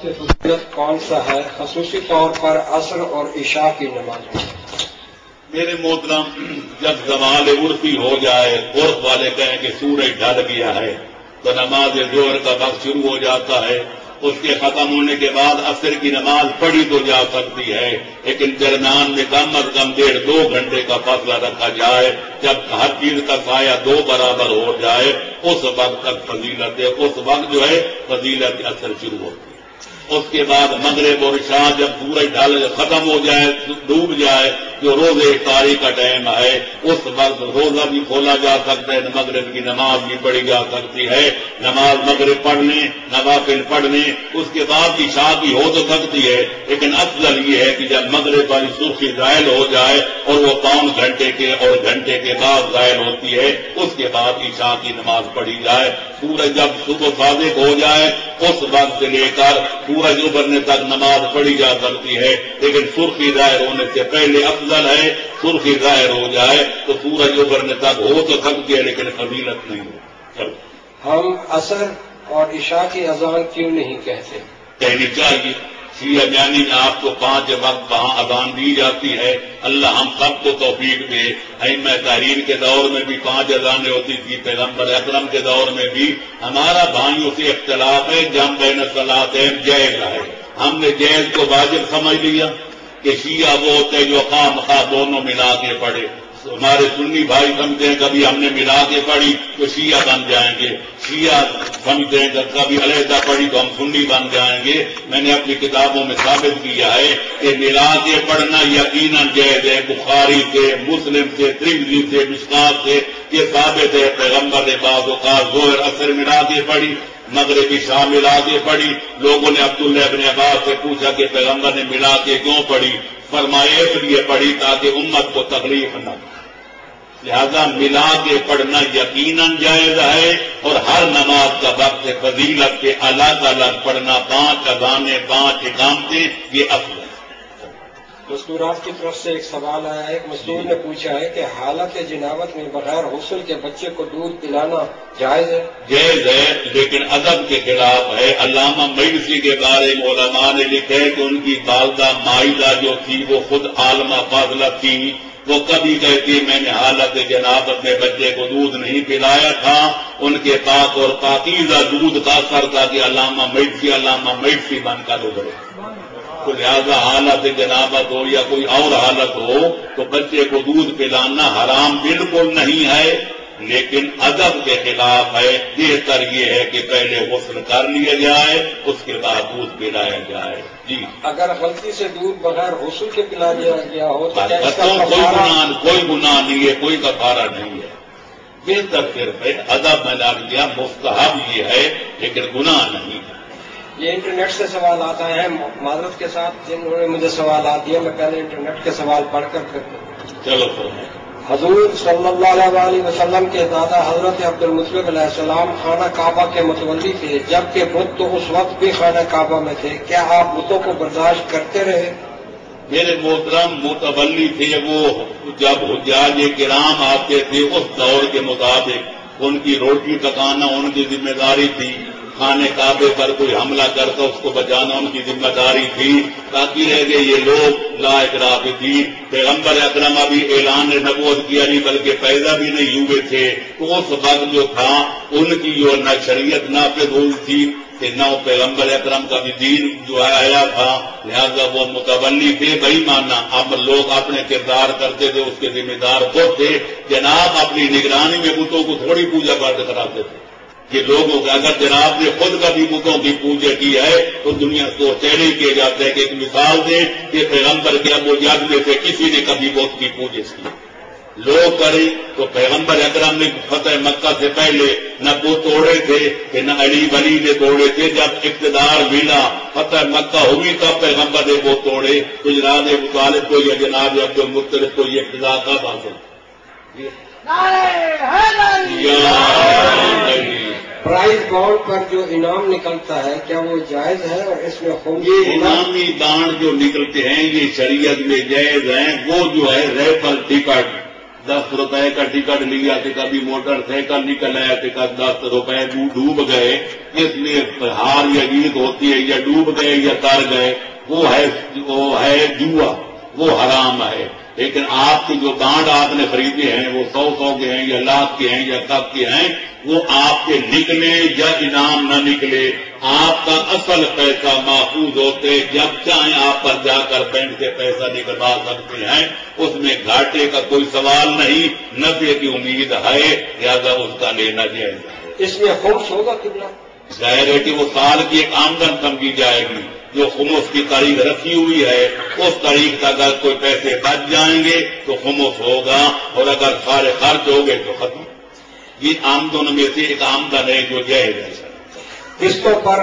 سے فضیلت کون سا ہے خصوصی طور پر عصر اور عشاء کی نماز میں؟ میرے محترم، جب زوال عرفی ہو جائے، عرف والے کہیں کہ سورج ڈھل گیا ہے، تو نماز ظہر کا وقت شروع ہو جاتا ہے. اس کے ختم ہونے کے بعد عصر کی نماز پڑھی تو جا سکتی ہے، لیکن درمیان میں کم از کم 1.5-2 گھنٹے کا فاصلہ رکھا جائے. جب ہر چیز کا سایہ 2 برابر ہو جائے اس وقت تک فضیلت ہے، اس وقت جو ہے فضیلت عصر شروع ہوتی ہے. اس کے بعد مغرب اور عشاء جب سورج ڈھل ختم ہو جائے، ڈوب جائے، جو روزے افطاری کا ٹائم ہے، اس وقت روزہ بھی کھولا جا سکتا ہے، مغرب کی نماز بھی پڑھی جا سکتی ہے. نماز مغرب پڑھ لیں، نوافل پڑھ لیں، اس کے بعد عشاء بھی ہو تو سکتی ہے، لیکن افضل یہ ہے کہ جب مغرب والی سرخی زائل ہو جائے اور وہ 5 گھنٹے کے اور گھنٹے کے بعد زائل ہوتی ہے، اس کے بعد عشاء کی نماز پڑھی جائے. سورج جب صبح صادق ہو جائے اس وقت سے لے کر سورج ابھرنے تک نماز پڑھی جا سکتی ہے، لیکن سرخی ظاہر ہونے سے پہلے افضل ہے سرخی ظاہر ہو جائے تو سورج ابھرنے تک ہو تو سکتی ہے، لیکن فضیلت نہیں ہو. چلو، ہم عصر اور عشاء کی اذان کیوں نہیں کہتے؟ کہنی چاہیے. شیعہ جانی میں آپ کو 5 وقت وہاں اذان دی جاتی ہے. اللہ ہم سب کو توفیق دے. ائمہ تحریر کے دور میں بھی 5 اذانیں ہوتی تھی، پیغمبر اکرم کے دور میں بھی. ہمارا بھائیوں سے اختلاف ہے، جمع بین الصلاتین جائز ہے. ہم نے جائز کو واجب سمجھ لیا کہ شیعہ وہ ہوتے جو خواہ مخواہ دونوں ملا کے پڑھے. ہمارے سنی بھائی سمجھتے ہیں کبھی ہم نے ملا کے پڑھی تو شیعہ بن جائیں گے، شیعہ سمجھتے ہیں کہ کبھی علیحدہ پڑھی تو ہم سنی بن جائیں گے. میں نے اپنی کتابوں میں ثابت کیا ہے کہ ملا کے پڑھنا یقیناً جائز ہے. بخاری سے، مسلم سے، ترمذی سے، مشکات سے یہ ثابت ہے. پیغمبر نے بعض اوقات ظہر عصر ملا کے پڑھی، مغرب عشاء ملا کے پڑھی. لوگوں نے عبداللہ ابن عباس سے پوچھا کہ پیغمبر نے ملا کے کیوں پڑھی؟ فرمایا اس لیے پڑھی تاکہ امت کو تکلیف نہ ہو. لہذا ملا کے پڑھنا یقیناً جائز ہے، اور ہر نماز کا وقت فضیلت کے الگ الگ پڑھنا، 5 اذانیں 5 اقامتیں، یہ افضل ہے. مستورات کی طرف سے ایک سوال آیا ہے. ایک مستور نے پوچھا ہے کہ حالت جنابت میں بغیر غسل کے بچے کو دودھ پلانا جائز ہے؟ جائز ہے، لیکن ادب کے خلاف ہے. علامہ مجلسی کے بارے میں علماء نے لکھا ہے کہ ان کی والدہ مائدہ جو تھی وہ خود عالمہ فاضلہ تھی. وہ کبھی کہتی میں نے حالت جنابت میں بچے کو دودھ نہیں پلایا تھا. ان کے پاک اور پاکیزہ دودھ کا اثر تھا کہ علامہ مجلسی بن کر ابھرے. تو لہذا حالت جنابت ہو یا کوئی اور حالت ہو تو بچے کو دودھ پلانا حرام بالکل نہیں ہے، لیکن ادب کے خلاف ہے. بہتر یہ ہے کہ پہلے غسل کر لیا جائے، اس کے بعد دودھ پلایا جائے. جی، اگر غلطی سے دودھ بغیر غسل کے پلا دیا گیا ہو تو کیا اس کا کوئی گناہ نہیں ہے، کوئی کفارہ نہیں ہے. بہتر صرف ہے ادب میں ڈال دیا، مستحب یہ ہے لیکن گناہ نہیں ہے. یہ انٹرنیٹ سے سوال آتا ہے. معذرت کے ساتھ جنہوں نے مجھے سوالات دیے میں پہلے انٹرنیٹ کے سوال پڑھ کر پھر چلو. حضور صلی اللہ علیہ وسلم کے دادا حضرت عبد المطلب علیہ السلام خانہ کعبہ کے متولی تھے، جبکہ بت تو اس وقت بھی خانہ کعبہ میں تھے. کیا آپ بتوں کو برداشت کرتے رہے؟ میرے محترم متولی تھے وہ جب حجاج کرام آتے تھے اس دور کے مطابق ان کی روٹی پکانا ان کی ذمہ داری تھی. خانے کعبے پر کوئی حملہ کرتا اس کو بچانا ان کی ذمہ داری تھی. باقی رہ گئے یہ لوگ لا اکراہ فی الدین. پیغمبر اکرم ابھی اعلان نبوت کیا نہیں بلکہ پیدا بھی نہیں ہوئے تھے. تو اس وقت جو تھا ان کی جو نہ شریعت نافذ ہوئی تھی کہ نہ پیغمبر اکرم کا بھی دین جو آیا تھا، لہذا وہ متولی تھے. بھائی ماننا اب لوگ اپنے کردار کرتے تھے، اس کے ذمہ دار خود تھے. جناب اپنی نگرانی میں بتوں کو تھوڑی پوجا پاٹ کراتے تھے. یہ لوگوں کا اگر جناب نے خود کبھی بتوں کی پوجا کی ہے تو دنیا کو چیلنج کیا جاتا ہے کہ ایک مثال دیں کہ پیغمبر کے ابو جد میں سے کسی نے کبھی بت کی پوجا کی. لوگ کریں تو پیغمبر اکرم نے فتح مکہ سے پہلے نہ بت توڑے تھے کہ نہ علی ولی نے توڑے تھے. جب اقتدار ملا فتح مکہ ہوئی تب پیغمبر نے وہ توڑے. تو جناب ابو طالب کو یا جناب عبد المطلب کو یہ اقتدار کب حاصل؟ پرائز بانڈ پر جو انعام نکلتا ہے کیا وہ جائز ہے؟ اور اس میں یہ انعامی بانڈ جو نکلتے ہیں یہ شریعت میں جائز ہیں. وہ جو ہے ریفل ٹکٹ 10 روپے کا ٹکٹ لیا کہ کبھی موٹر سائیکل نکل آیا کہ 10 روپے ڈوب گئے جس میں ہار یا جیت ہوتی ہے یا ڈوب گئے یا تر گئے، وہ ہے جوا، وہ حرام ہے۔ لیکن آپ کے جو بانڈ آپ نے خریدے ہیں وہ 100 کے ہیں یا لاکھ کے ہیں یا کب کے ہیں، وہ آپ کے نکلے یا انعام نہ نکلے، آپ کا اصل پیسہ محفوظ ہوتے، جب چاہیں آپ پر جا کر بینک سے پیسہ نکلوا سکتے ہیں، اس میں گھاٹے کا کوئی سوال نہیں، نفع کی امید ہے، لہذا اس کا لینا جائز ہے۔ اس میں خمس ہوگا قبلہ؟ ظاہر ہے کہ وہ سال کی ایک آمدن سمجھی جائے گی، جو خمس کی تاریخ رکھی ہوئی ہے اس تاریخ تک اگر کوئی پیسے بچ جائیں گے تو خمس ہوگا، اور اگر سارے خرچ ہو گئے تو ختم۔ یہ آمدن میں سے ایک آمدن ہے جو جائز ہے۔ قسطوں پر